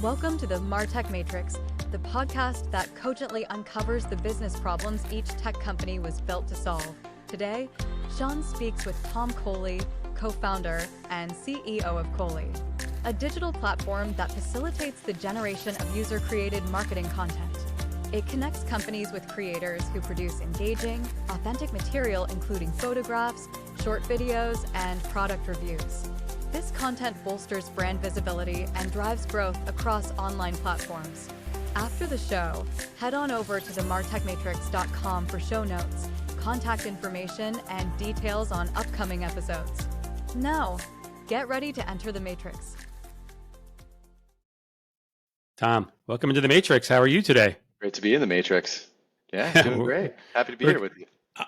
Welcome to the MartTech Matrix, the podcast that cogently uncovers the business problems each tech company was built to solve. Today, Sean speaks with Tom Cohley, co-founder and CEO of Cohley, a digital platform that facilitates the generation of user-created marketing content. It connects companies with creators who produce engaging, authentic material including photographs, short videos, and product reviews. This content bolsters brand visibility and drives growth across online platforms. After the show, head on over to the martechmatrix.com for show notes, contact information, and details on upcoming episodes. Now, get ready to enter the Matrix. Tom, welcome into the Matrix. How are you today? Great to be in the Matrix. Yeah, doing great. Happy to be here with you.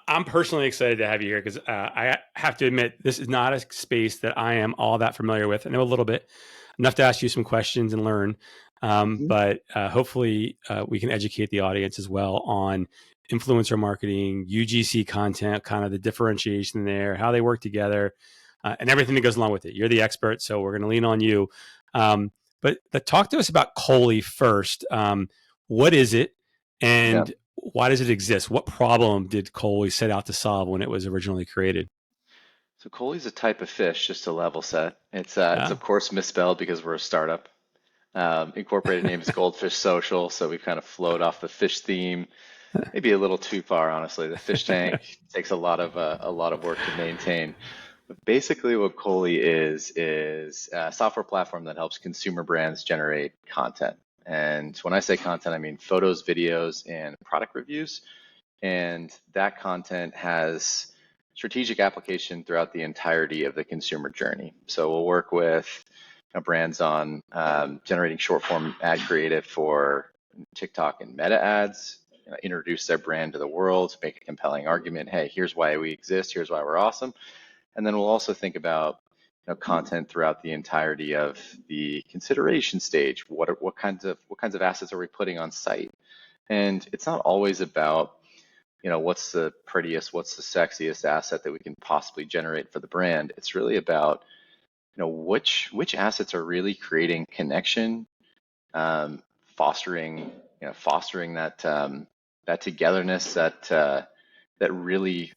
I'm personally excited to have you here because I have to admit, this is not a space that I am all that familiar with. I know a little bit, enough to ask you some questions and learn, but hopefully we can educate the audience as well on influencer marketing, UGC content, kind of the differentiation there, how they work together, and everything that goes along with it. You're the expert, so we're going to lean on you. But talk to us about Cohley first. What is it, and why does it exist? What problem did Cohley set out to solve when it was originally created? So Coley is a type of fish, just to level set. It's of course misspelled because we're a startup. Incorporated name is Goldfish Social, so we kind of float off the fish theme. Maybe a little too far, honestly. The fish tank takes a lot of work to maintain. But basically, what Cohley is a software platform that helps consumer brands generate content. And when I say content, I mean photos, videos, and product reviews. And that content has strategic application throughout the entirety of the consumer journey. So we'll work with brands on generating short form ad creative for TikTok and Meta ads, introduce their brand to the world, make a compelling argument. Hey, here's why we exist. Here's why we're awesome. And then we'll also think about content throughout the entirety of the consideration stage. What kinds of assets are we putting on site? And it's not always about what's the prettiest, what's the sexiest asset that we can possibly generate for the brand. It's really about which assets are really creating connection, fostering that togetherness that really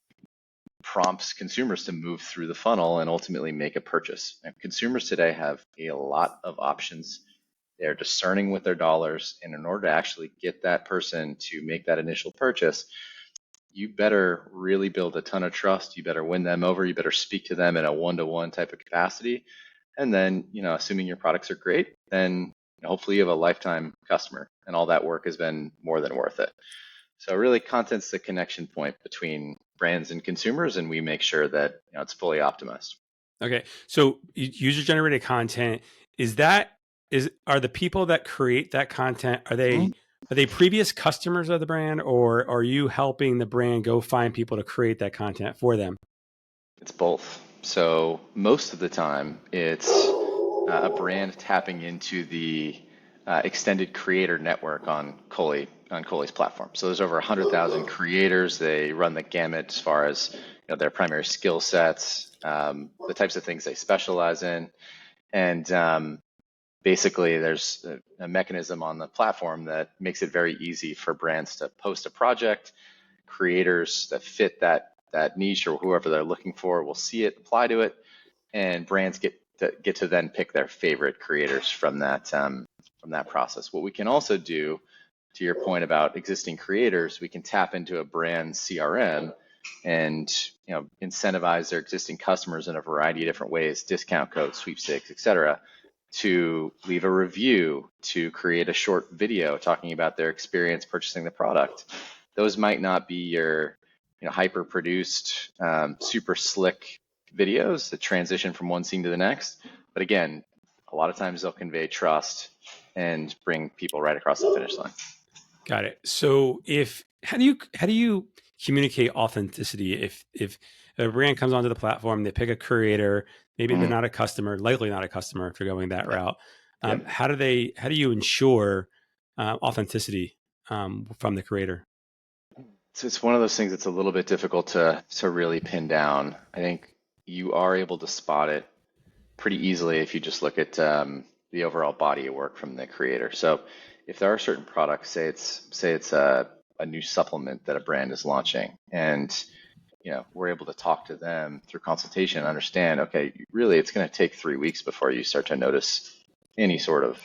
prompts consumers to move through the funnel and ultimately make a purchase. And consumers today have a lot of options. They're discerning with their dollars, and in order to actually get that person to make that initial purchase, you better really build a ton of trust. You better win them over. You better speak to them in a one-to-one type of capacity. And then, assuming your products are great, then hopefully you have a lifetime customer, and all that work has been more than worth it. So really, content's the connection point between brands and consumers, and we make sure that it's fully optimized. Okay, so user-generated content are the people that create that content, are they previous customers of the brand, or are you helping the brand go find people to create that content for them? It's both. So most of the time, it's a brand tapping into the extended creator network on Cohley's platform. So there's over 100,000 creators. They run the gamut as far as their primary skill sets, the types of things they specialize in, and basically there's a mechanism on the platform that makes it very easy for brands to post a project. Creators that fit that niche or whoever they're looking for will see it, apply to it, and brands get to then pick their favorite creators from that process. What we can also do, to your point about existing creators, we can tap into a brand's CRM and incentivize their existing customers in a variety of different ways, discount codes, sweepstakes, etc., to leave a review, to create a short video talking about their experience purchasing the product. Those might not be your hyper produced, super slick videos that transition from one scene to the next, but again, a lot of times they'll convey trust and bring people right across the finish line. Got it. So how do you communicate authenticity if a brand comes onto the platform, they pick a creator, maybe they're not a customer, likely not a customer if they're going that route. How do you ensure authenticity from the creator? So it's one of those things that's a little bit difficult to really pin down. I think you are able to spot it pretty easily if you just look at the overall body of work from the creator. So if there are certain products, say it's a new supplement that a brand is launching, and we're able to talk to them through consultation and understand, okay, really it's going to take 3 weeks before you start to notice any sort of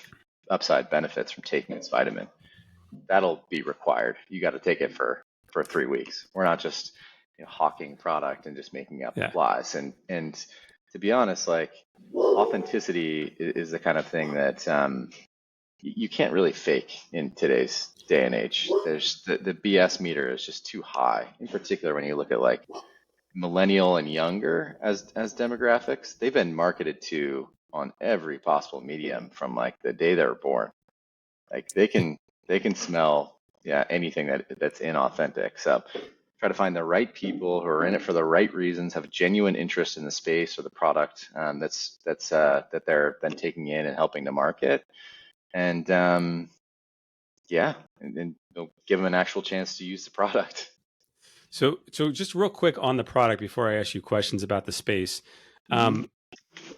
upside benefits from taking this vitamin. That'll be required. You got to take it for 3 weeks. We're not just hawking product and just making up lies. And to be honest, like, authenticity is the kind of thing that you can't really fake in today's day and age. There's the BS meter is just too high. In particular, when you look at like millennial and younger as demographics, they've been marketed to on every possible medium from like the day they were born. Like they can smell anything that's inauthentic. So try to find the right people who are in it for the right reasons, have a genuine interest in the space or the product that they're then taking in and helping to market, and and give them an actual chance to use the product. So just real quick on the product before I ask you questions about the space.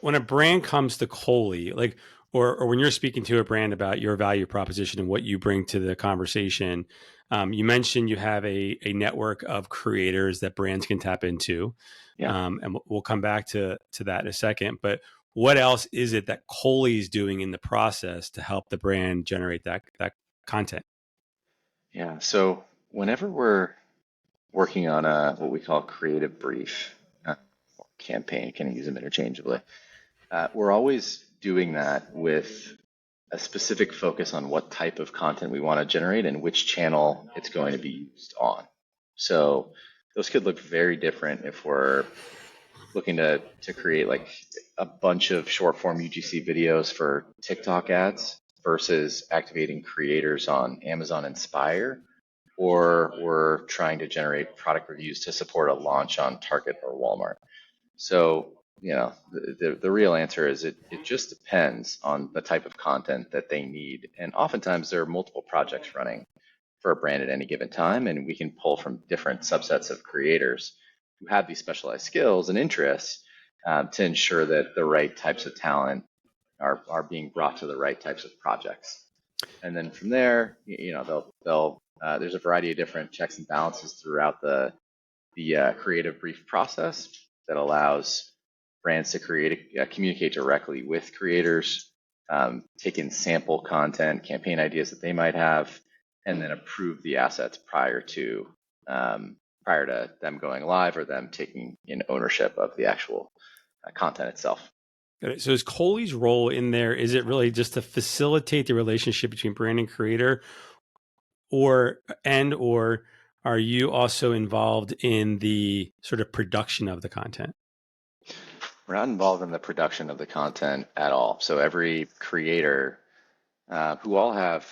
When a brand comes to Cohley, like, or when you're speaking to a brand about your value proposition and what you bring to the conversation, you mentioned you have a network of creators that brands can tap into. And we'll come back to that in a second. But what else is it that Cohley is doing in the process to help the brand generate that content? Yeah. So whenever we're working on what we call creative brief or campaign, can use them interchangeably, we're always doing that with a specific focus on what type of content we want to generate and which channel it's going to be used on. So those could look very different if we're looking to create like a bunch of short form UGC videos for TikTok ads versus activating creators on Amazon Inspire, or we're trying to generate product reviews to support a launch on Target or Walmart. So the real answer is it just depends on the type of content that they need. And oftentimes there are multiple projects running for a brand at any given time, and we can pull from different subsets of creators who have these specialized skills and interests to ensure that the right types of talent are being brought to the right types of projects. And then from there, they'll there's a variety of different checks and balances throughout the creative brief process that allows brands to communicate directly with creators, take in sample content, campaign ideas that they might have, and then approve the assets prior to them going live or them taking in ownership of the actual content itself. So is Cohley's role in there, is it really just to facilitate the relationship between brand and creator, or are you also involved in the sort of production of the content? We're not involved in the production of the content at all. So every creator who all have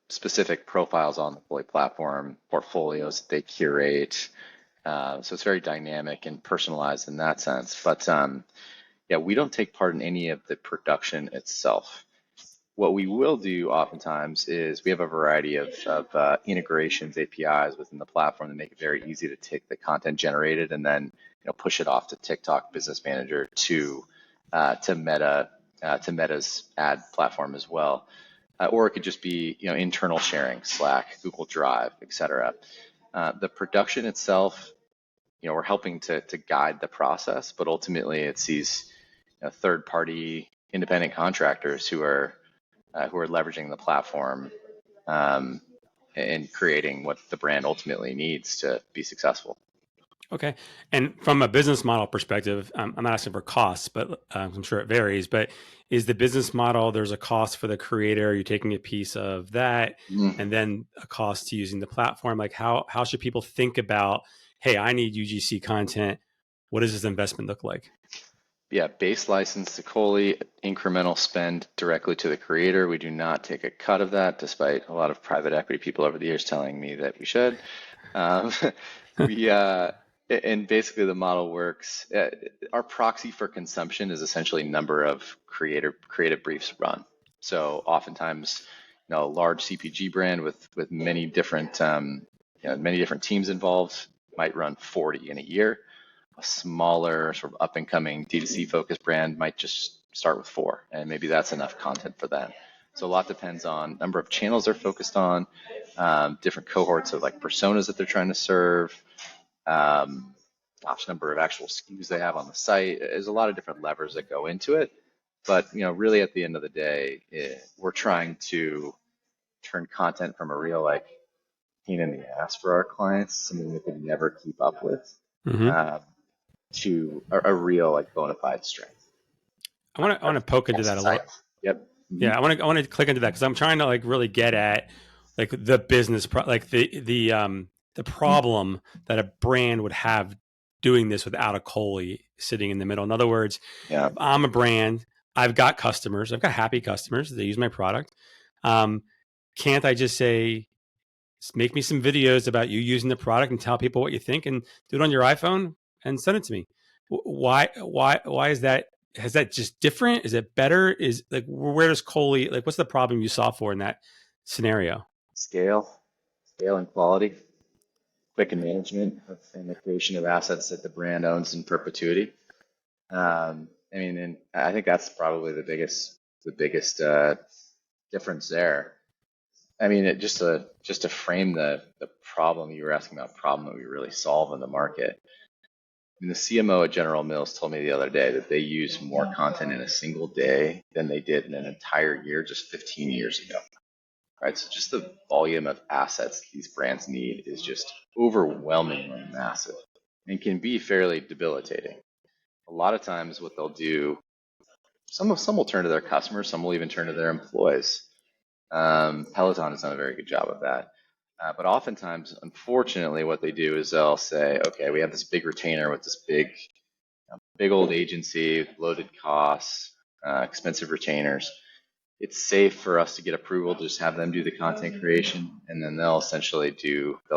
specific profiles on the Cohley platform, portfolios that they curate. So it's very dynamic and personalized in that sense. But we don't take part in any of the production itself. What we will do oftentimes is we have a variety of integrations, APIs within the platform that make it very easy to take the content generated and then push it off to TikTok Business Manager to Meta's ad platform as well, or it could just be internal sharing, Slack, Google Drive, etc. The production itself, we're helping to guide the process, but ultimately it's these third-party independent contractors who are leveraging the platform and creating what the brand ultimately needs to be successful. Okay. And from a business model perspective, I'm not asking for costs, but I'm sure it varies, but is the business model, there's a cost for the creator, you're taking a piece of that, and then a cost to using the platform? Like how should people think about, hey, I need UGC content. What does this investment look like? Yeah, base license to Cohley, incremental spend directly to the creator. We do not take a cut of that, despite a lot of private equity people over the years telling me that we should. And basically the model works. Our proxy for consumption is essentially number of creative briefs run. So oftentimes, a large CPG brand with many different teams involved might run 40 in a year. A smaller sort of up and coming D2C focused brand might just start with 4, and maybe that's enough content for them. So a lot depends on number of channels they're focused on, different cohorts of like personas that they're trying to serve, number of actual SKUs they have on the site. There's a lot of different levers that go into it. But really at the end of the day, we're trying to turn content from a real like pain in the ass for our clients, something they could never keep up with, to a real like bona fide strength. I want to poke into that a little. Yep. Yeah, I want to click into that because I'm trying to like really get at like the business, like the problem that a brand would have doing this without a Cohley sitting in the middle. In other words, I'm a brand. I've got customers. I've got happy customers. They use my product. Can't I just say, make me some videos about you using the product and tell people what you think and do it on your iPhone and send it to me? Why is that? Is that just different? Is it better? Is like, where does Cohley, like, what's the problem you solve for in that scenario? Scale and quality, quick management and the creation of assets that the brand owns in perpetuity. And I think that's probably the biggest difference there. Just to frame the problem you were asking about, problem that we really solve in the market. The CMO at General Mills told me the other day that they use more content in a single day than they did in an entire year just 15 years ago. Right, so just the volume of assets these brands need is just overwhelmingly massive and can be fairly debilitating. A lot of times what they'll do, some will turn to their customers, some will even turn to their employees. Peloton has done a very good job of that. But oftentimes, unfortunately, what they do is they'll say, okay, we have this big retainer with this big old agency, loaded costs, expensive retainers. It's safe for us to get approval to just have them do the content creation, and then they'll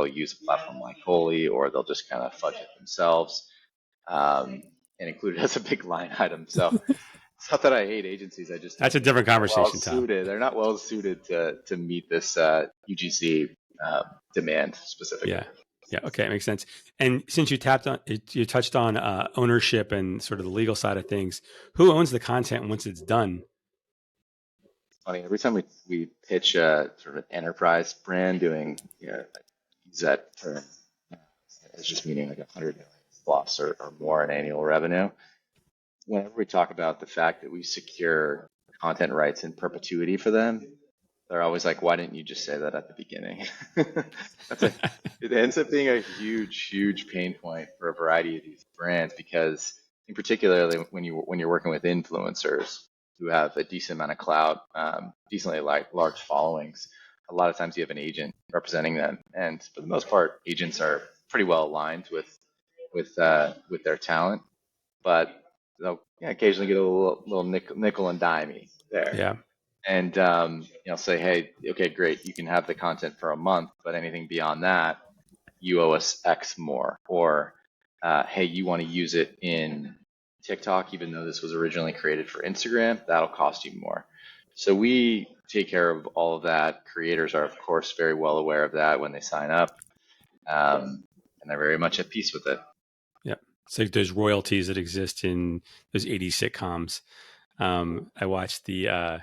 use a platform like Coley, or they'll just kind of fudge it themselves and include it as a big line item. So it's not that I hate agencies. That's a different conversation, Tom. They're not well suited to meet this UGC demand specifically. Yeah. Okay. It makes sense. And since you touched on ownership and sort of the legal side of things, who owns the content once it's done? Funny, every time we pitch a sort of enterprise brand doing, use that term as just meaning like 100 million plus or more in annual revenue. Whenever we talk about the fact that we secure content rights in perpetuity for them, they're always like, why didn't you just say that at the beginning? It ends up being a huge pain point for a variety of these brands, because in particularly when you're working with influencers who have a decent amount of clout, decently large followings, a lot of times you have an agent representing them, and for the most part, agents are pretty well aligned with their talent, but they'll occasionally get a little nickel and dimey there. Yeah. And say, hey, okay, great, you can have the content for a month, but anything beyond that, you owe us X more. Or hey, you want to use it in TikTok, even though this was originally created for Instagram, that'll cost you more. So we take care of all of that. Creators are, of course, very well aware of that when they sign up, and they're very much at peace with it. Yeah. It's like those royalties that exist in those 80s sitcoms. I watched the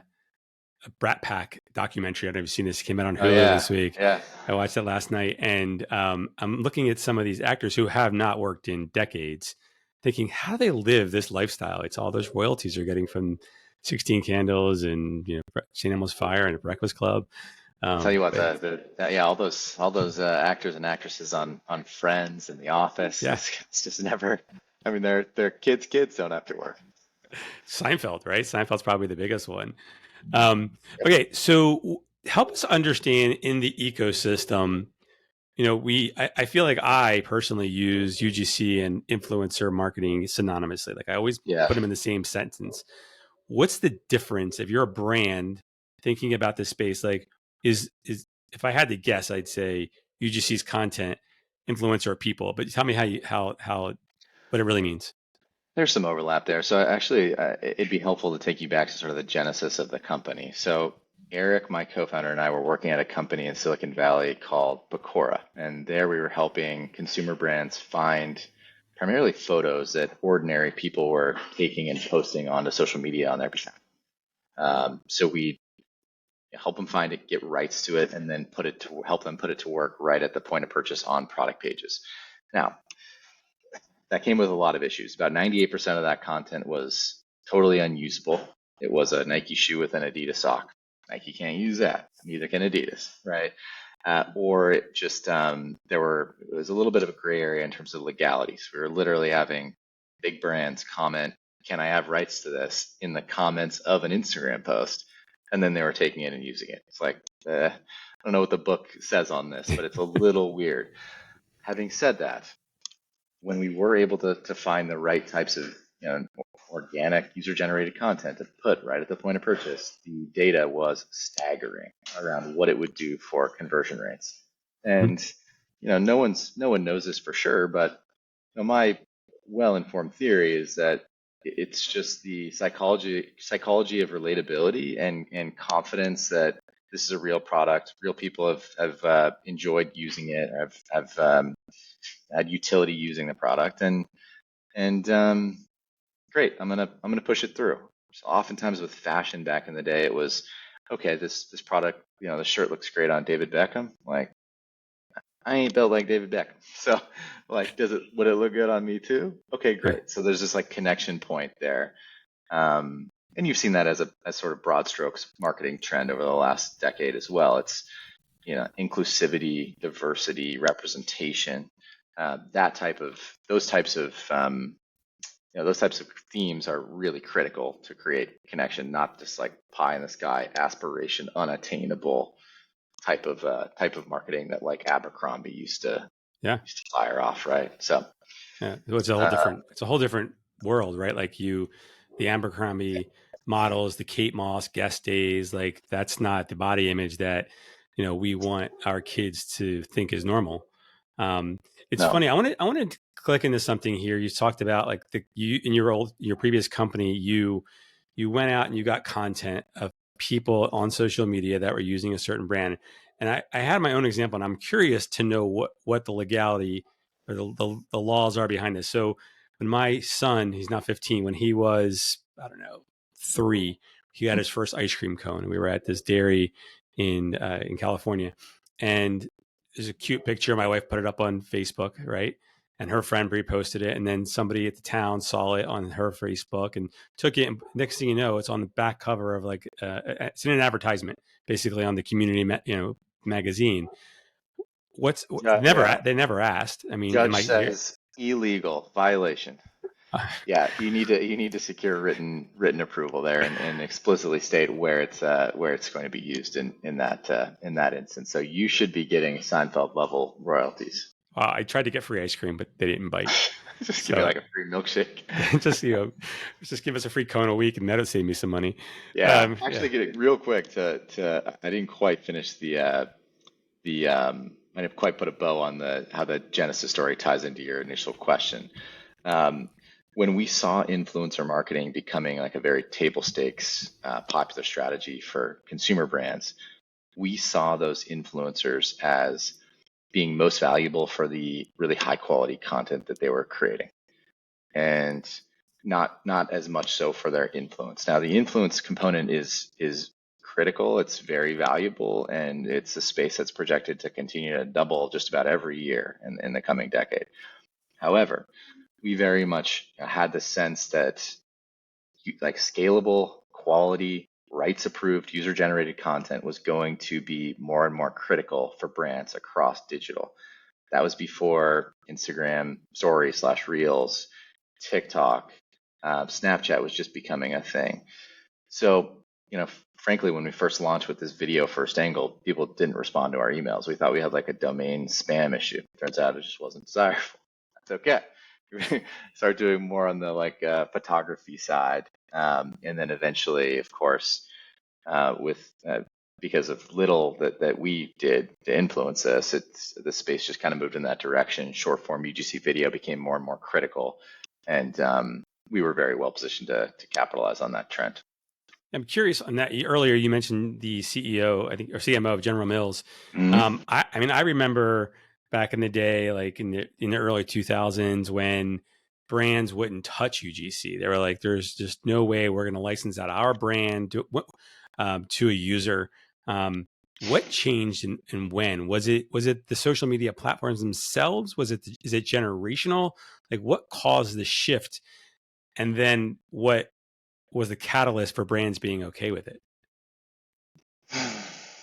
Brat Pack documentary. I don't know if you've seen this. It came out on Hulu this week. Yeah. I watched it last night, and I'm looking at some of these actors who have not worked in decades, thinking, how do they live this lifestyle? It's all those royalties they're getting from 16 Candles and St. Elmo's Fire and Breakfast Club. I'll tell you what, all those actors and actresses on Friends and The Office. Yeah. It's just never. Their kids don't have to work. Seinfeld, right? Seinfeld's probably the biggest one. Okay, so help us understand in the ecosystem. I feel like I personally use UGC and influencer marketing synonymously. Like I always put them in the same sentence. What's the difference if you're a brand thinking about this space? Like, is if I had to guess, I'd say UGC's content, influencer, are people. But tell me how what it really means. There's some overlap there. So actually, it'd be helpful to take you back to sort of the genesis of the company. So Eric, my co-founder, and I were working at a company in Silicon Valley called Pecora. And there we were helping consumer brands find primarily photos that ordinary people were taking and posting onto social media on their behalf. So we help them find it, get rights to it, and then help them put it to work right at the point of purchase on product pages. Now, that came with a lot of issues. About 98% of that content was totally unusable. It was a Nike shoe with an Adidas sock. Nike can't use that. Neither can Adidas, right? Or it just it was a little bit of a gray area in terms of legalities. We were literally having big brands comment, "Can I have rights to this?" in the comments of an Instagram post, and then they were taking it and using it. It's like, I don't know what the book says on this, but it's a little weird. Having said that, when we were able to find the right types of organic user-generated content to put right at the point of purchase, the data was staggering around what it would do for conversion rates. And no one knows this for sure, but my well-informed theory is that it's just the psychology of relatability and confidence that this is a real product. Real people have enjoyed using it, have had utility using the product, and great. I'm gonna push it through. So oftentimes with fashion back in the day, it was okay. This product, the shirt looks great on David Beckham. Like, I ain't built like David Beckham, so like, would it look good on me too? Okay, great. So there's this like connection point there, and you've seen that as sort of broad strokes marketing trend over the last decade as well. It's inclusivity, diversity, representation, those types of themes are really critical to create connection, not just like pie in the sky, aspiration, unattainable type of marketing that like Abercrombie used to fire off, right? So it's a whole different world, right? Like the Abercrombie models, the Kate Moss guest days, like that's not the body image that we want our kids to think is normal. It's funny. I want to click into something here. You talked about like in your previous company, you went out and you got content of people on social media that were using a certain brand. And I had my own example, and I'm curious to know what the legality or the laws are behind this. So when my son, he's now 15, when he was, I don't know, 3, he got his first ice cream cone. And we were at this dairy in California, and there's a cute picture. My wife put it up on Facebook, right? And her friend reposted it. And then somebody at the town saw it on her Facebook and took it. And next thing you know, it's on the back cover of like, it's in an advertisement, basically on the community, magazine. They never asked. I mean, judge says illegal violation. Yeah, you need to secure written approval there and explicitly state where it's going to be used in that instance. So you should be getting Seinfeld level royalties. I tried to get free ice cream, but they didn't bite. Just give me like a free milkshake. just give us a free cone a week, and that'll save me some money. Yeah, get it real quick to I didn't quite finish I didn't quite put a bow on how the Genesis story ties into your initial question. When we saw influencer marketing becoming like a very table stakes popular strategy for consumer brands, we saw those influencers as being most valuable for the really high quality content that they were creating, and not as much so for their influence. Now, the influence component is critical. It's very valuable, and it's a space that's projected to continue to double just about every year in the coming decade. However, we very much had the sense that like scalable, quality, rights approved, user generated content was going to be more and more critical for brands across digital. That was before Instagram stories / reels, TikTok, Snapchat was just becoming a thing. So, frankly, when we first launched with this video first angle, people didn't respond to our emails. We thought we had like a domain spam issue. Turns out it just wasn't desirable. That's okay. Start doing more on the like photography side, and then eventually, of course, because of little that we did to influence this, the space just kind of moved in that direction. Short form UGC video became more and more critical, and we were very well positioned to capitalize on that trend. I'm curious on that. Earlier, you mentioned the CEO, I think, or CMO of General Mills. Mm-hmm. I remember back in the day, like in the early 2000s, when brands wouldn't touch UGC. They were like, "There's just no way we're going to license out our brand to a user." What changed and when? Was it the social media platforms themselves? Is it generational? Like, what caused the shift? And then what was the catalyst for brands being okay with it?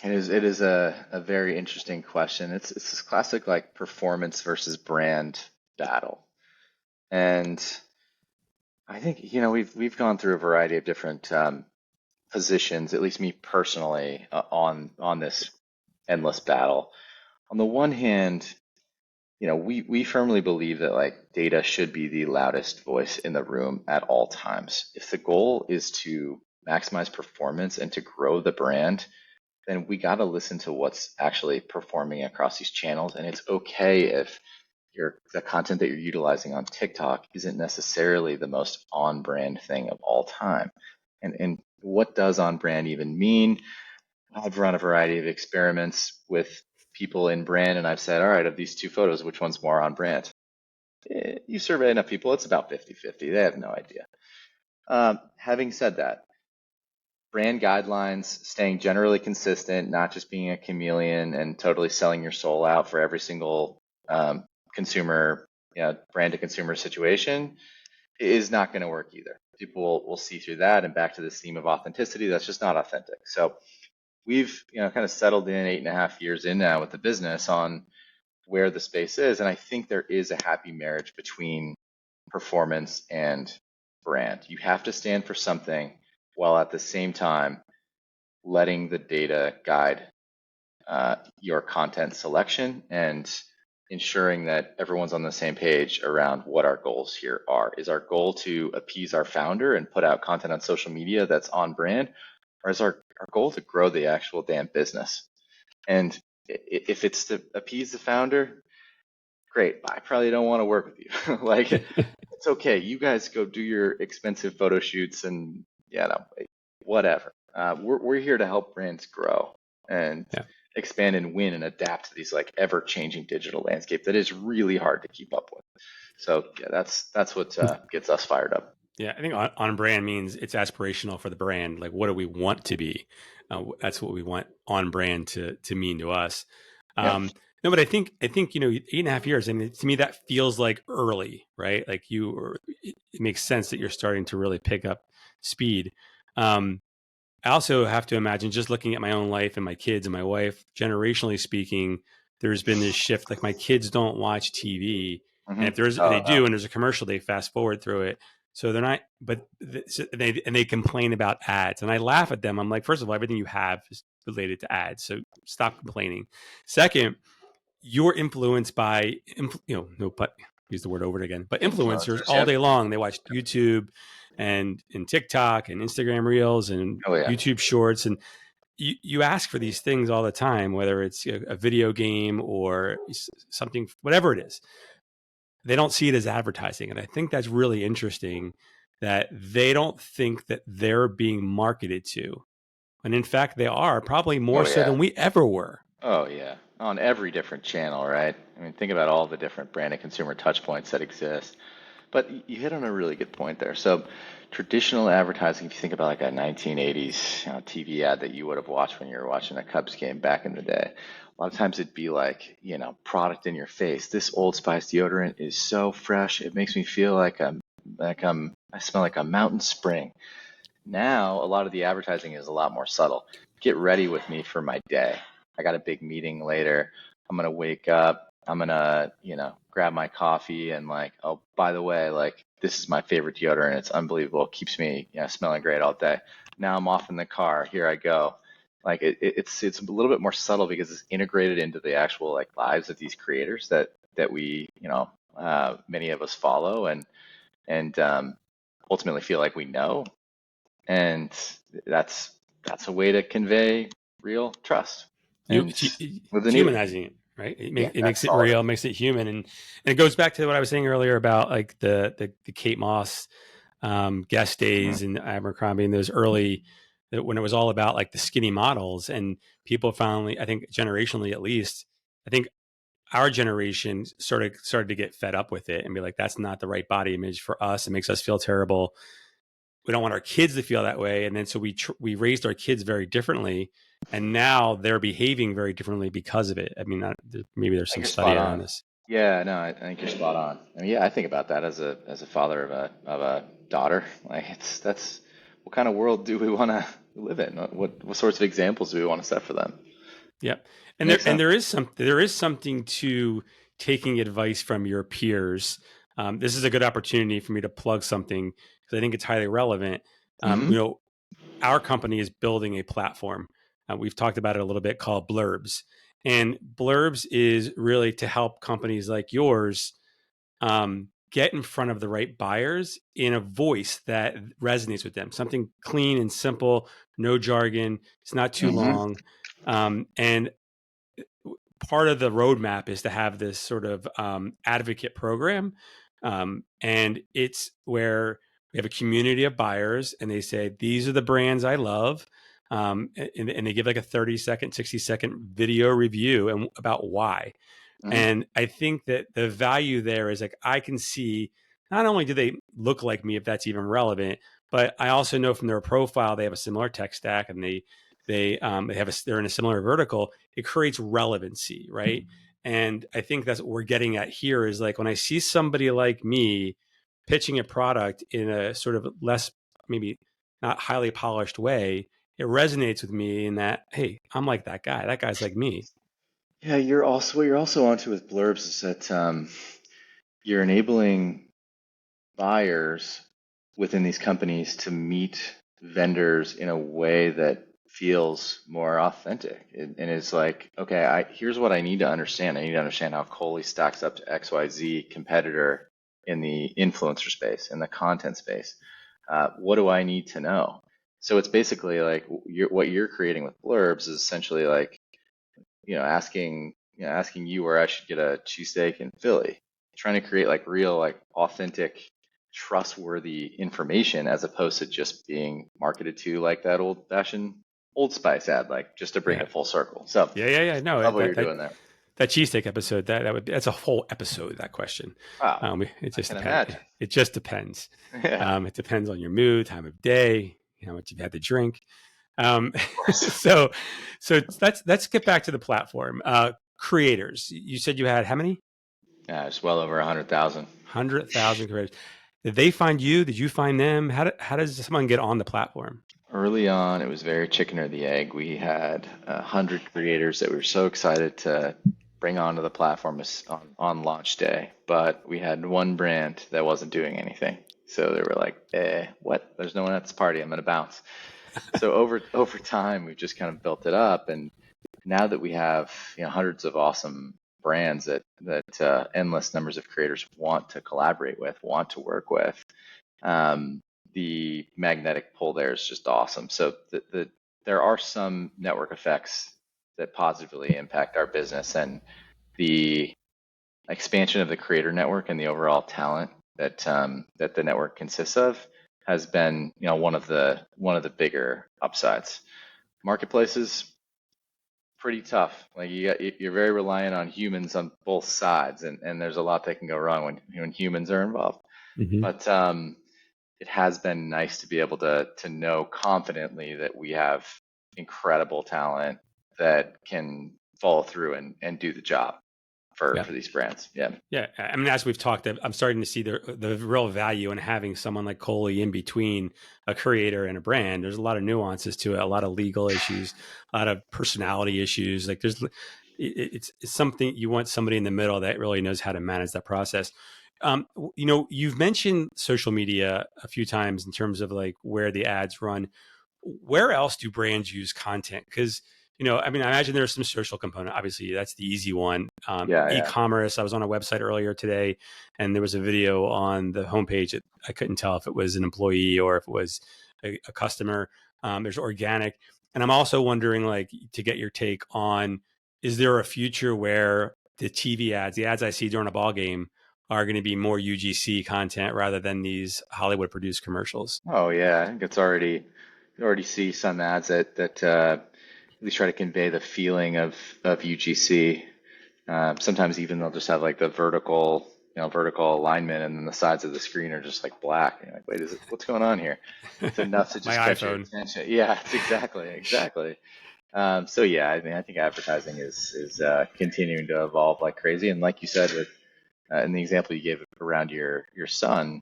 It is a very interesting question. It's this classic like performance versus brand battle. And I think, we've gone through a variety of different positions, at least me personally, on this endless battle. On the one hand, we firmly believe that like data should be the loudest voice in the room at all times. If the goal is to maximize performance and to grow the brand, then we got to listen to what's actually performing across these channels. And it's okay if the content that you're utilizing on TikTok isn't necessarily the most on brand thing of all time. And what does on brand even mean? I've run a variety of experiments with people in brand, and I've said, all right, of these two photos, which one's more on brand? You survey enough people, it's about 50-50. They have no idea. Having said that, brand guidelines, staying generally consistent, not just being a chameleon and totally selling your soul out for every single consumer, brand to consumer situation is not going to work either. People will see through that, and back to this theme of authenticity, that's just not authentic. So we've kind of settled in 8.5 years in now with the business on where the space is, and I think there is a happy marriage between performance and brand. You have to stand for something while at the same time letting the data guide your content selection and ensuring that everyone's on the same page around what our goals here are. Is our goal to appease our founder and put out content on social media that's on brand, or is our goal to grow the actual damn business? And if it's to appease the founder, great. I probably don't want to work with you. Like, it's okay. You guys go do your expensive photo shoots and whatever. We're here to help brands grow and expand and win and adapt to these like ever-changing digital landscape that is really hard to keep up with. So that's what gets us fired up. Yeah, I think on brand means it's aspirational for the brand. Like, what do we want to be? That's what we want on brand to mean to us. No, but I think 8.5 years. I mean, to me, that feels like early, right? Like it makes sense that you're starting to really pick up speed. I also have to imagine, just looking at my own life and my kids and my wife, generationally speaking, there's been this shift. Like, my kids don't watch TV, and if they do, and there's a commercial, they fast forward through it. So they're not, but they complain about ads, and I laugh at them. I'm like, first of all, everything you have is related to ads, so stop complaining. Second, you're influenced by, use the word over again, but influencers all day long. They watch YouTube and TikTok and Instagram Reels and YouTube Shorts, and you ask for these things all the time, whether it's a video game or something, whatever it is. They don't see it as advertising, and I think that's really interesting that they don't think that they're being marketed to, and in fact, they are, probably more so than we ever were. Oh yeah, on every different channel, right? I mean, think about all the different brand and consumer touch points that exist. But you hit on a really good point there. So traditional advertising, if you think about like a 1980s TV ad that you would have watched when you were watching a Cubs game back in the day, a lot of times it'd be like, product in your face. This Old Spice deodorant is so fresh. It makes me feel like I smell like a mountain spring. Now, a lot of the advertising is a lot more subtle. Get ready with me for my day. I got a big meeting later. I'm going to wake up. I'm going to, grab my coffee and like, oh, by the way, like, this is my favorite deodorant. It's unbelievable. It keeps me smelling great all day. Now I'm off in the car. Here I go. Like it's a little bit more subtle because it's integrated into the actual like lives of these creators that we, many of us follow and ultimately feel like we know. And that's a way to convey real trust. Humanizing it, right? It makes it real, makes it human, and it goes back to what I was saying earlier about like the Kate Moss guest days and Abercrombie and those early, when it was all about like the skinny models, and people finally, I think generationally at least, I think our generation started to get fed up with it and be like, that's not the right body image for us. It makes us feel terrible. We don't want our kids to feel that way. And then so we raised our kids very differently, and now they're behaving very differently because of it. I mean, maybe there's some study around this. Yeah, no, I think you're spot on. I mean, yeah, I think about that as a father of a daughter. Like, that's what kind of world do we want to live in? What sorts of examples do we want to set for them? Yep. And there is something to taking advice from your peers. This is a good opportunity for me to plug something because I think it's highly relevant. Our company is building a platform. We've talked about it a little bit, called Blurbs. And Blurbs is really to help companies like yours get in front of the right buyers in a voice that resonates with them. Something clean and simple, no jargon. It's not too long. And part of the roadmap is to have this sort of advocate program. And it's where we have a community of buyers, and they say, these are the brands I love. And they give like a 30-second, 60-second video review and about why. And I think that the value there is like, I can see not only do they look like me, if that's even relevant, but I also know from their profile they have a similar tech stack, and they're in a similar vertical. It creates relevancy, right? And I think that's what we're getting at here is like, when I see somebody like me pitching a product in a sort of less, maybe not highly polished way, it resonates with me in that, hey, I'm like that guy. That guy's like me. Yeah, what you're also onto with Blurbs is that you're enabling buyers within these companies to meet vendors in a way that feels more authentic. And it's like, okay, here's what I need to understand. I need to understand how Cohley stacks up to XYZ competitor in the influencer space, in the content space. What do I need to know? So it's basically like what you're creating with Blurbs is essentially like, asking you where I should get a cheesesteak in Philly, trying to create like real, like authentic, trustworthy information as opposed to just being marketed to like that old-fashioned Old Spice ad, like just to bring it full circle. So yeah. No, love what you're doing there. That cheesesteak episode, that's a whole episode, that question. Wow. It just I can depends. imagine. It just depends. Yeah. It depends on your mood, time of day, how much you've had to drink. Of course. So let's get back to the platform. Creators, you said you had how many? Yeah, it's well over 100,000. 100,000 creators. Did they find you? Did you find them? How does someone get on the platform? Early on, it was very chicken or the egg. We had 100 creators that we were so excited to bring onto the platform on launch day, but we had one brand that wasn't doing anything. So they were like, what? There's no one at this party. I'm going to bounce. So over time, we've just kind of built it up. And now that we have hundreds of awesome brands that endless numbers of creators want to collaborate with, want to work with, the magnetic pull there is just awesome. So there are some network effects that positively impact our business, and the expansion of the creator network and the overall talent that the network consists of has been one of the bigger upsides. Marketplaces, pretty tough. Like you're very reliant on humans on both sides, and there's a lot that can go wrong when humans are involved. But it has been nice to be able to know confidently that we have incredible talent that can follow through and do the job for these brands. Yeah. I mean, as we've talked, I'm starting to see the real value in having someone like Cohley in between a creator and a brand. There's a lot of nuances to it, a lot of legal issues, a lot of personality issues. Like it's something you want somebody in the middle that really knows how to manage that process. You've mentioned social media a few times in terms of like where the ads run. Where else do brands use content? Because I mean, I imagine there's some social component. Obviously, that's the easy one. E-commerce. I was on a website earlier today, and there was a video on the homepage that I couldn't tell if it was an employee or if it was a customer. There's organic, and I'm also wondering, like, to get your take on: is there a future where the TV ads, the ads I see during a ball game, are going to be more UGC content rather than these Hollywood produced commercials? Oh yeah, I think you already see some ads that at least try to convey the feeling of UGC. Sometimes even they'll just have like the vertical alignment, and then the sides of the screen are just like black. And you're like, wait, what's going on here? It's enough to My just catch your iPhone. attention. Yeah, it's exactly. So yeah, I mean, I think advertising is continuing to evolve like crazy. And like you said, with in the example you gave around your son,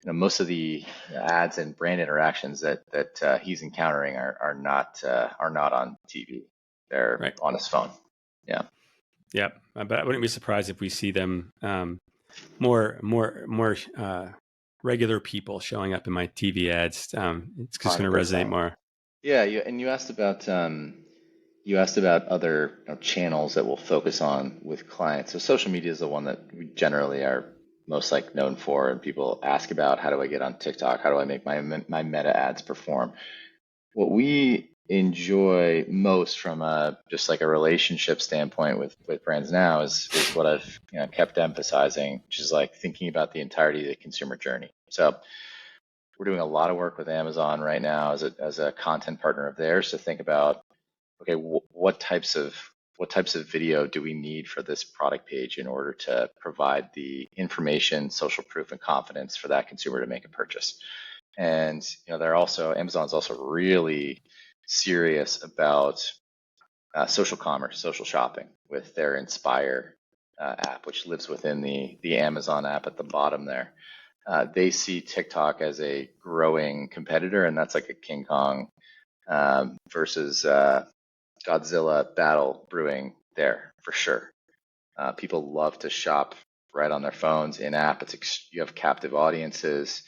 most of the ads and brand interactions that he's encountering are not on TV. They're Right. on his phone. Yeah. Yeah. But I wouldn't be surprised if we see them more regular people showing up in my TV ads. It's just going to resonate 100%. more. Yeah, you asked about other channels that we'll focus on with clients. So social media is the one that we generally are most like known for, and people ask about, how do I get on TikTok? How do I make my meta ads perform? What we enjoy most from just like a relationship standpoint with brands now is what I've kept emphasizing, which is like thinking about the entirety of the consumer journey. So we're doing a lot of work with Amazon right now as a content partner of theirs to think about, okay, what types of video do we need for this product page in order to provide the information, social proof, and confidence for that consumer to make a purchase. And Amazon's also really serious about social commerce, social shopping with their Inspire app, which lives within the Amazon app at the bottom there. They see TikTok as a growing competitor, and that's like a King Kong versus Godzilla battle brewing there for sure. People love to shop right on their phones in app. You have captive audiences.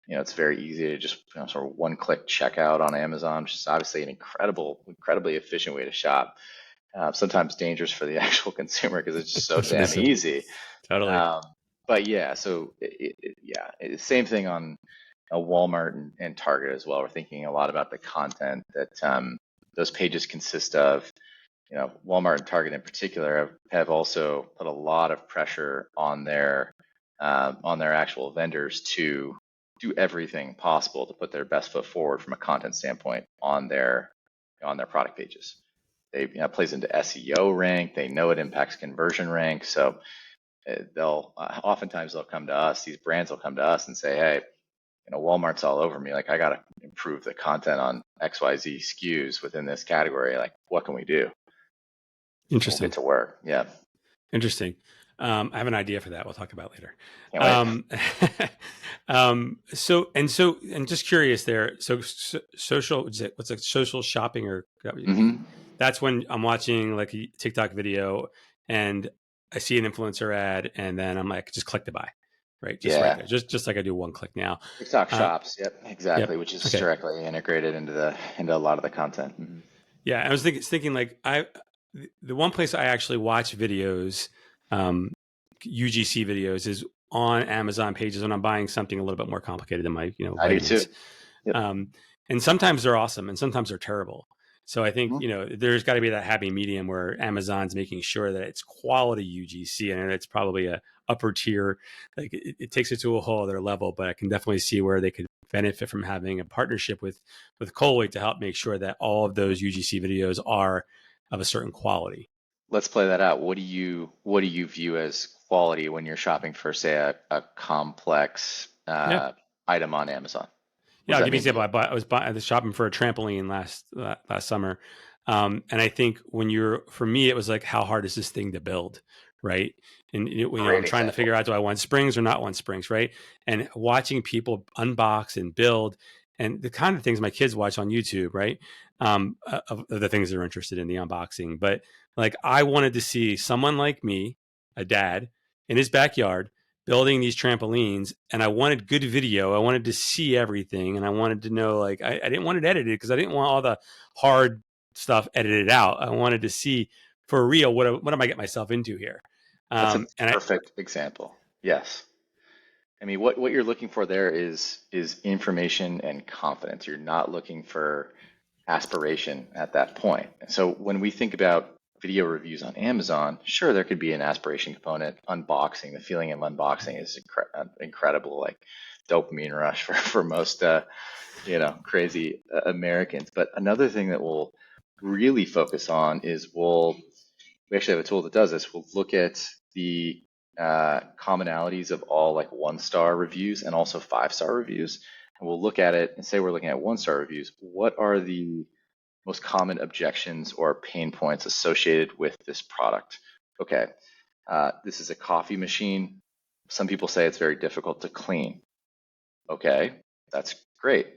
It's very easy to just sort of one-click checkout on Amazon, which is obviously an incredibly efficient way to shop. Sometimes dangerous for the actual consumer because it's just so damn easy. Totally. But yeah, so same thing on Walmart and Target as well. We're thinking a lot about the content that those pages consist of. Walmart and Target in particular have also put a lot of pressure on their actual vendors to do everything possible to put their best foot forward from a content standpoint on their product pages. They plays into SEO rank. They know it impacts conversion rank. So oftentimes they'll come to us. These brands will come to us and say, hey, Walmart's all over me. Like, I got to improve the content on XYZ SKUs within this category. Like, what can we do? Interesting. We'll get to work. Yeah. Interesting. I have an idea for that. We'll talk about later. And just curious there. So social, what's a social shopping or that's when I'm watching like a TikTok video and I see an influencer ad and then I'm like, just click to buy, right? Just right there. Just like I do one click now. TikTok shops. Yep, exactly. Yep. Which is directly integrated into a lot of the content. Mm-hmm. Yeah. I was thinking like the one place I actually watch videos, UGC videos, is on Amazon pages when I'm buying something a little bit more complicated than my, I do too. Yep. And sometimes they're awesome and sometimes they're terrible. So I think, there's got to be that happy medium where Amazon's making sure that it's quality UGC, and it's probably a upper tier. Like it takes it to a whole other level, but I can definitely see where they could benefit from having a partnership with Cohley to help make sure that all of those UGC videos are of a certain quality. Let's play that out. What do you view as quality when you're shopping for, say, a complex item on Amazon? I'll give you an example. I was shopping for a trampoline last summer, and I think for me, it was like, how hard is this thing to build, right? And I'm trying to figure out, do I want springs or not want springs, right? And watching people unbox and build, and the kind of things my kids watch on YouTube, right? Of the things they're interested in, the unboxing. But like, I wanted to see someone like me, a dad, in his backyard building these trampolines, and I wanted good video. I wanted to see everything, and I wanted to know, like, I didn't want it edited because I didn't want all the hard stuff edited out. I wanted to see for real what am I getting myself into here. That's a perfect example. Yes. I mean, what you're looking for there is information and confidence. You're not looking for aspiration at that point. So when we think about video reviews on Amazon, sure, there could be an aspiration component. Unboxing, the feeling of unboxing is incredible, like dopamine rush for most, crazy Americans. But another thing that we'll really focus on is we'll we actually have a tool that does this. We'll look at the commonalities of all like 1-star reviews and also 5-star reviews. And we'll look at it and say we're looking at 1-star reviews. What are the most common objections or pain points associated with this product? Okay, this is a coffee machine. Some people say it's very difficult to clean. Okay, that's great.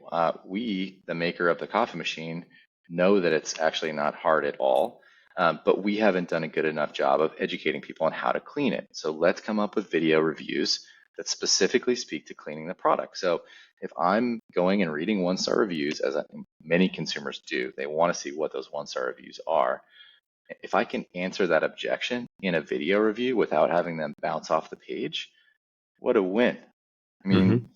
We, the maker of the coffee machine, know that it's actually not hard at all. But we haven't done a good enough job of educating people on how to clean it. So let's come up with video reviews that specifically speak to cleaning the product. So if I'm going and reading 1-star reviews, as many consumers do, they want to see what those 1-star reviews are. If I can answer that objection in a video review without having them bounce off the page, what a win. I mean,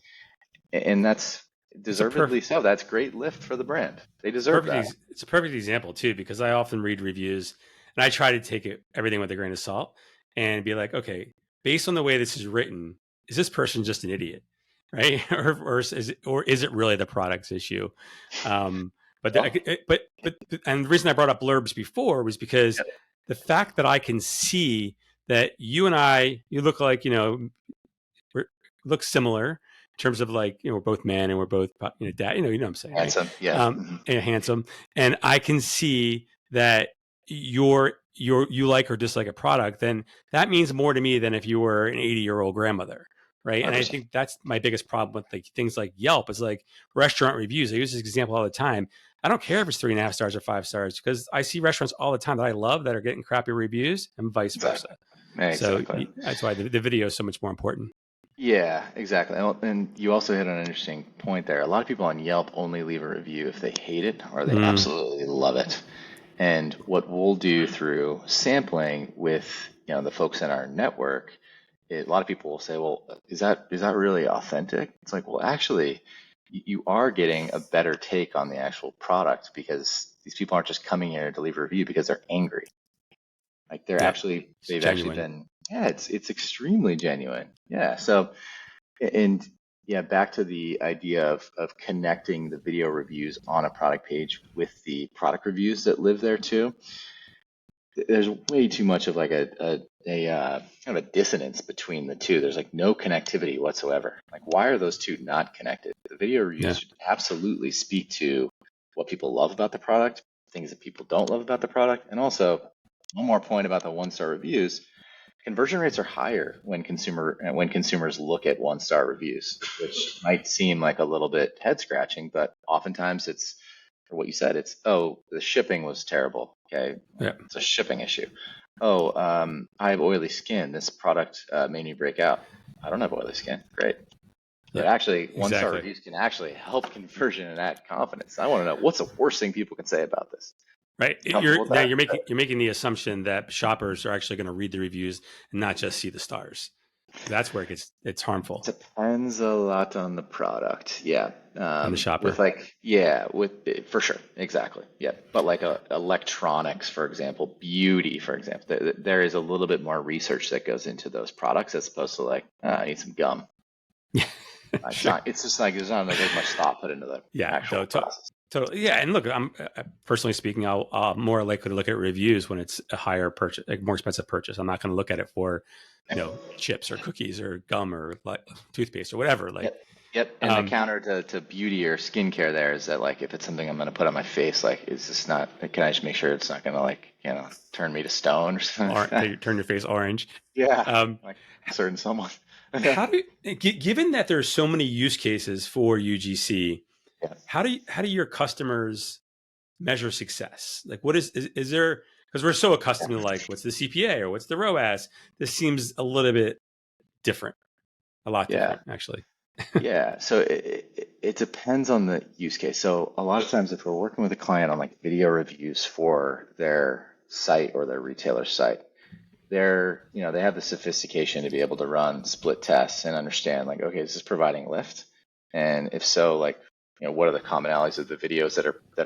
and that's deservedly so. That's great lift for the brand. They deserve that. It's a perfect example too, because I often read reviews and I try to take everything with a grain of salt and be like, okay, based on the way this is written, is this person just an idiot, right? or is it really the product's issue? And the reason I brought up blurbs before was because the fact that I can see that you and you look like, look similar. In terms of like, we're both men and we're both, dad, you know what I'm saying. Handsome, right? yeah. And handsome. And I can see that you like or dislike a product, then that means more to me than if you were an 80-year-old grandmother. Right. 100%. And I think that's my biggest problem with like things like Yelp is like restaurant reviews. I use this example all the time. I don't care if it's 3.5 stars or 5 stars because I see restaurants all the time that I love that are getting crappy reviews and vice versa. Exactly. So that's why the video is so much more important. Yeah, exactly. And you also hit on an interesting point there. A lot of people on Yelp only leave a review if they hate it or they absolutely love it. And what we'll do through sampling with the folks in our network, a lot of people will say, well, is that really authentic? It's like, well, actually, you are getting a better take on the actual product because these people aren't just coming here to leave a review because they're angry. Like they've actually been, it's extremely genuine. Yeah. So, and back to the idea of connecting the video reviews on a product page with the product reviews that live there too. There's way too much of like a kind of a dissonance between the two. There's like no connectivity whatsoever. Like, why are those two not connected? The video reviews should absolutely speak to what people love about the product, things that people don't love about the product, and also one more point about the 1-star reviews. Conversion rates are higher when consumers look at 1-star reviews, which might seem like a little bit head scratching, but oftentimes it's for what you said. It's, oh, the shipping was terrible. Okay, it's a shipping issue. Oh, I have oily skin. This product made me break out. I don't have oily skin. Great. But actually, 1-star reviews can actually help conversion and add confidence. I want to know what's the worst thing people can say about this. Right. You're making the assumption that shoppers are actually going to read the reviews and not just see the stars. That's where it's harmful. It depends a lot on the product. Yeah. And the shopper. For sure. Exactly. Yeah. But like electronics, for example, beauty, for example, there is a little bit more research that goes into those products as opposed to like, I need some gum. Yeah. It's just like there's not like as much thought put into the actual process. Totally. Yeah. And look, I'm personally speaking, I'll more likely to look at reviews when it's a higher purchase, like more expensive purchase. I'm not going to look at it for, chips or cookies or gum or like toothpaste or whatever. Like, Yep. And the counter to beauty or skincare there is that like, if it's something I'm going to put on my face, like, is this not, can I just make sure it's not going to like, turn me to stone or something? Turn your face orange. Yeah. Like certain someone. Given that there's so many use cases for UGC, how do your customers measure success? Like, what is there? Because we're so accustomed to like, what's the CPA or what's the ROAS? This seems a little bit different, a lot different, actually. Yeah. So it depends on the use case. So a lot of times, if we're working with a client on like video reviews for their site or their retailer site, they have the sophistication to be able to run split tests and understand like, okay, is this providing lift? And if so, like, what are the commonalities of the videos that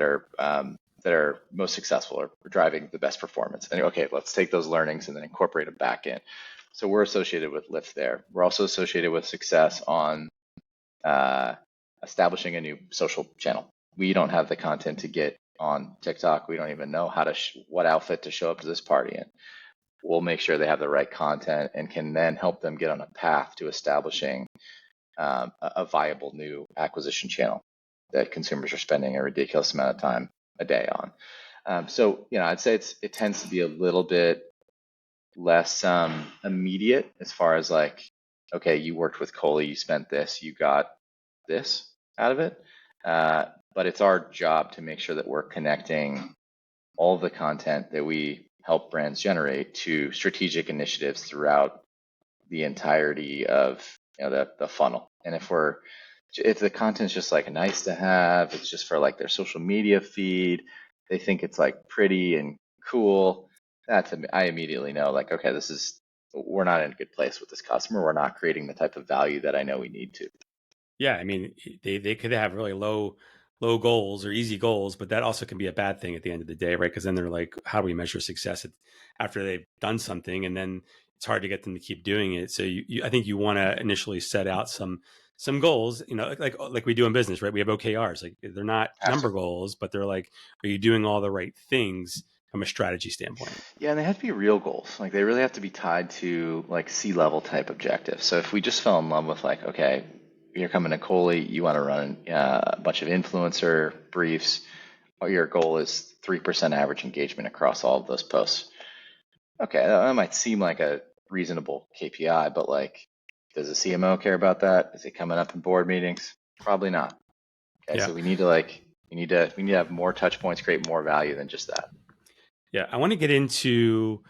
are most successful or driving the best performance? And okay, let's take those learnings and then incorporate them back in. So we're associated with lift there. We're also associated with success on establishing a new social channel. We don't have the content to get on TikTok. We don't even know how to what outfit to show up to this party in. We'll make sure they have the right content and can then help them get on a path to establishing a viable new acquisition channel that consumers are spending a ridiculous amount of time a day on. So, I'd say it tends to be a little bit less immediate as far as like, okay, you worked with Cohley, you spent this, you got this out of it. But it's our job to make sure that we're connecting all of the content that we help brands generate to strategic initiatives throughout the entirety of the funnel. And if the content's just like nice to have, it's just for like their social media feed, they think it's like pretty and cool, I immediately know like, okay, we're not in a good place with this customer. We're not creating the type of value that I know we need to. Yeah, I mean, they could have really low goals or easy goals, but that also can be a bad thing at the end of the day, right? Because then they're like, how do we measure success after they've done something, and then it's hard to get them to keep doing it. So I think you want to initially set out some goals, like we do in business, right? We have OKRs, like they're not number goals, but they're like, are you doing all the right things from a strategy standpoint? Yeah, and they have to be real goals. Like they really have to be tied to like C-level type objectives. So if we just fell in love with like, okay, you're coming to Coley, you want to run a bunch of influencer briefs, your goal is 3% average engagement across all of those posts. Okay, that might seem like a reasonable KPI, but like, does the CMO care about that? Is it coming up in board meetings? Probably not. Okay, yeah. So we need to have more touch points, create more value than just that. Yeah, I want to get into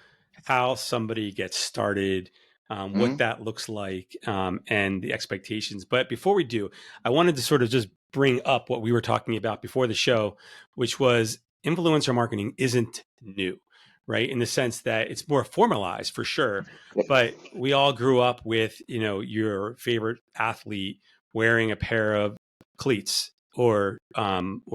how somebody gets started, what that looks like, and the expectations. But before we do, I wanted to sort of just bring up what we were talking about before the show, which was influencer marketing isn't new, right? In the sense that it's more formalized for sure, but we all grew up with, your favorite athlete wearing a pair of cleats or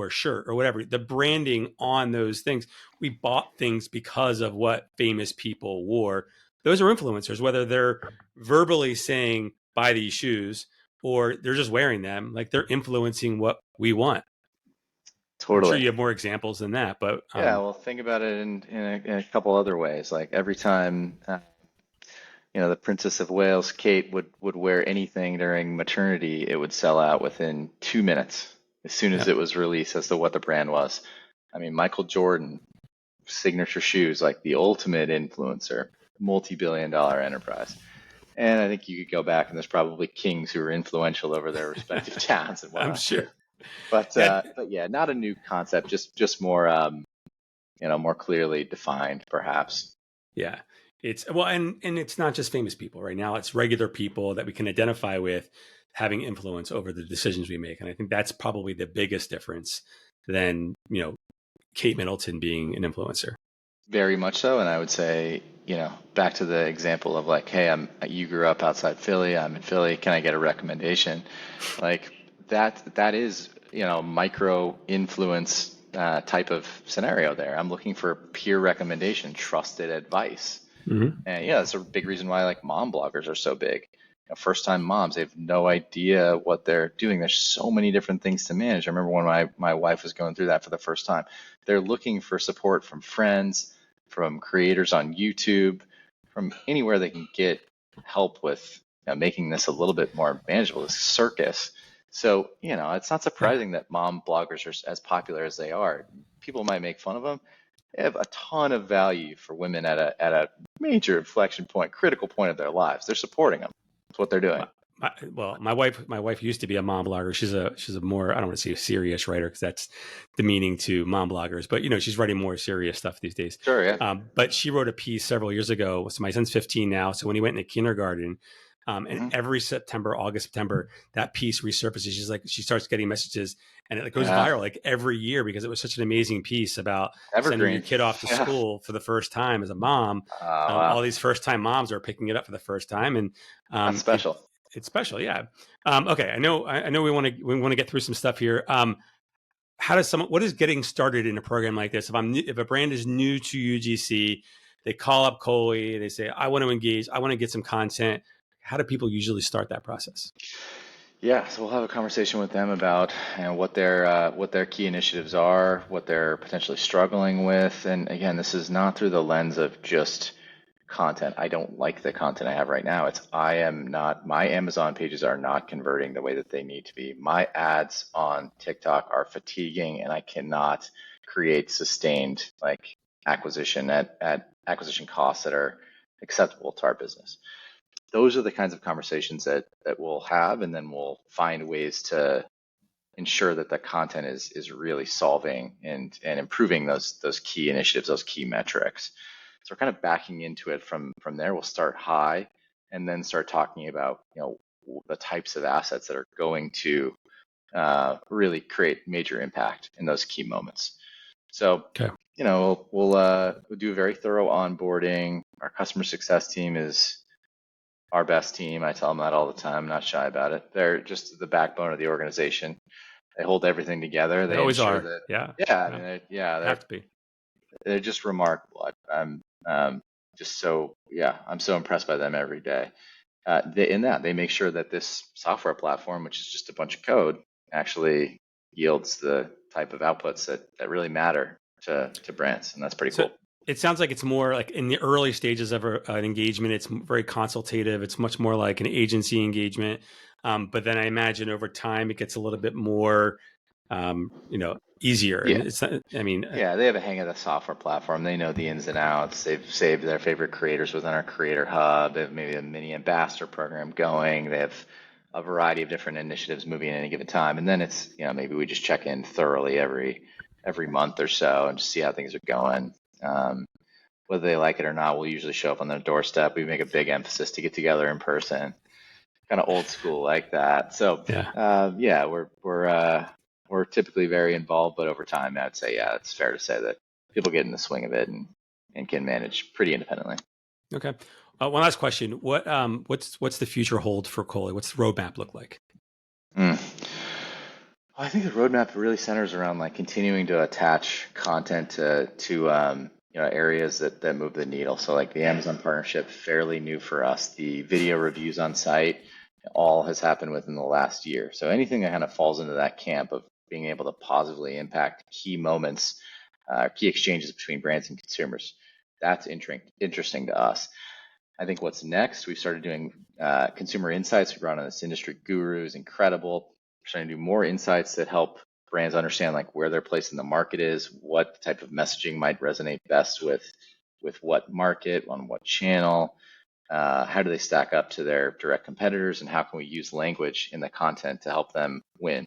shirt or whatever, the branding on those things. We bought things because of what famous people wore. Those are influencers, whether they're verbally saying, buy these shoes, or they're just wearing them. Like they're influencing what we want. Totally. I'm sure you have more examples than that, but yeah, well, think about it in a couple other ways. Like every time, the Princess of Wales, Kate, would wear anything during maternity, it would sell out within 2 minutes as soon as it was released as to what the brand was. I mean, Michael Jordan, signature shoes, like the ultimate influencer, multi-billion-dollar enterprise. And I think you could go back and there's probably kings who are influential over their respective towns and whatnot. I'm sure. But yeah, not a new concept, just more, more clearly defined, perhaps. Yeah, it's and it's not just famous people right now. It's regular people that we can identify with having influence over the decisions we make. And I think that's probably the biggest difference than, Kate Middleton being an influencer. Very much so. And I would say, back to the example of like, hey, you grew up outside Philly, I'm in Philly, can I get a recommendation? Like that is, micro influence type of scenario there. I'm looking for peer recommendation, trusted advice. Mm-hmm. And that's a big reason why like mom bloggers are so big. First time moms, they have no idea what they're doing. There's so many different things to manage. I remember when my wife was going through that for the first time. They're looking for support from friends, from creators on YouTube, from anywhere they can get help with making this a little bit more manageable, this circus. So, it's not surprising that mom bloggers are as popular as they are. People might make fun of them. They have a ton of value for women at a major inflection point, critical point of their lives. They're supporting them. That's what they're doing. My wife used to be a mom blogger. She's a more, I don't want to say a serious writer because that's demeaning to mom bloggers, but she's writing more serious stuff these days. Sure, yeah. But she wrote a piece several years ago. So my son's 15 now. So when he went into kindergarten, and every August, September, that piece resurfaces. She starts getting messages, and it goes viral like every year because it was such an amazing piece about sending your kid off to school for the first time as a mom. Wow. All these first-time moms are picking it up for the first time, and that's special. It's special, yeah. Okay, I know. We want to get through some stuff here. What is getting started in a program like this? If a brand is new to UGC, they call up Cohley, they say, I want to engage, I want to get some content. How do people usually start that process? Yeah, so we'll have a conversation with them about what their key initiatives are, what they're potentially struggling with, and again, this is not through the lens of just content. I don't like the content I have right now. My Amazon pages are not converting the way that they need to be. My ads on TikTok are fatiguing, and I cannot create sustained acquisition at acquisition costs that are acceptable to our business. Those are the kinds of conversations that we'll have, and then we'll find ways to ensure that the content is really solving and improving those key initiatives, those key metrics. So we're kind of backing into it from there. We'll start high and then start talking about the types of assets that are going to really create major impact in those key moments. So Okay. we'll do a very thorough onboarding. Our customer success team is our best team. I tell them that all the time. I'm not shy about it. They're just the backbone of the organization. They hold everything together. They always ensure are. that. Yeah. Yeah. I mean, They have to be. they're just remarkable. I'm I'm so impressed by them every day. They make sure that this software platform, which is just a bunch of code, actually yields the type of outputs that really matter to brands, and that's pretty cool. It sounds like it's more like in the early stages of an engagement, it's very consultative. It's much more like an agency engagement. But then I imagine over time it gets a little bit more, easier. Yeah. And They have a hang of the software platform. They know the ins and outs. They've saved their favorite creators within our creator hub. They have maybe a mini ambassador program going. They have a variety of different initiatives moving at any given time. And then it's, maybe we just check in thoroughly every month or so and just see how things are going. Whether they like it or not, we'll usually show up on their doorstep. We make a big emphasis to get together in person, kind of old school like that. So we're typically very involved, but over time, I'd say, it's fair to say that people get in the swing of it and can manage pretty independently. Okay. One last question. What's the future hold for Cohley? What's the roadmap look like? I think the roadmap really centers around continuing to attach content to areas that move the needle. So like the Amazon partnership, fairly new for us. The video reviews on site, all has happened within the last year. So anything that kind of falls into that camp of being able to positively impact key moments, key exchanges between brands and consumers, that's interesting to us. I think what's next, we started doing consumer insights. We brought on this industry guru, who's incredible. We're trying to do more insights that help brands understand where their place in the market is, what type of messaging might resonate best with what market, on what channel, how do they stack up to their direct competitors, and how can we use language in the content to help them win.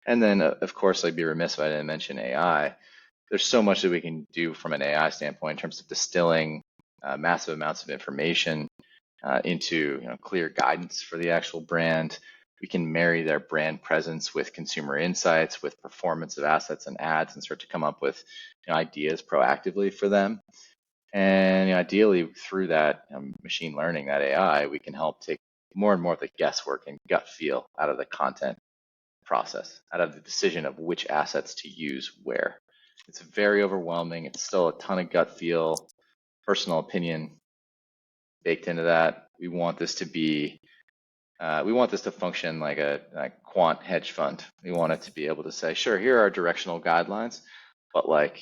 And then, of course, I'd be remiss if I didn't mention AI. There's so much that we can do from an AI standpoint in terms of distilling massive amounts of information into clear guidance for the actual brand. We can marry their brand presence with consumer insights, with performance of assets and ads, and start to come up with ideas proactively for them. And ideally, through that machine learning, that AI, we can help take more and more of the guesswork and gut feel out of the content process, out of the decision of which assets to use where. It's very overwhelming. It's still a ton of gut feel, personal opinion baked into that. We want this to function like a quant hedge fund. We want it to be able to say, sure, here are directional guidelines, but let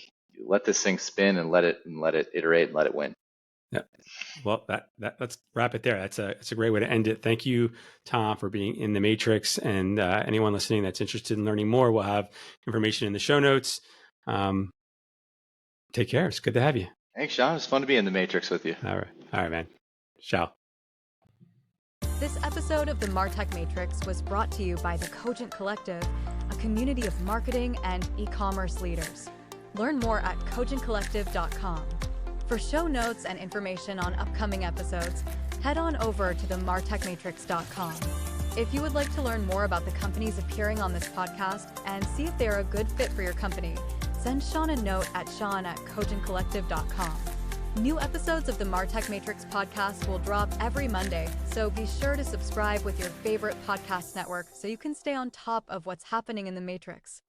this thing spin and let it iterate and let it win. Yeah. Well, let's wrap it there. That's a great way to end it. Thank you, Tom, for being in the Matrix, and anyone listening that's interested in learning more, we'll have information in the show notes. Take care. It's good to have you. Thanks, Sean. It's fun to be in the Matrix with you. All right, man. Ciao. This episode of the MartTech Matrix was brought to you by the Cogent Collective, a community of marketing and e-commerce leaders. Learn more at cogentcollective.com. For show notes and information on upcoming episodes, head on over to the martechmatrix.com. If you would like to learn more about the companies appearing on this podcast and see if they're a good fit for your company, send Sean a note at sean@cogentcollective.com. New episodes of the MartTech Matrix podcast will drop every Monday, so be sure to subscribe with your favorite podcast network so you can stay on top of what's happening in the Matrix.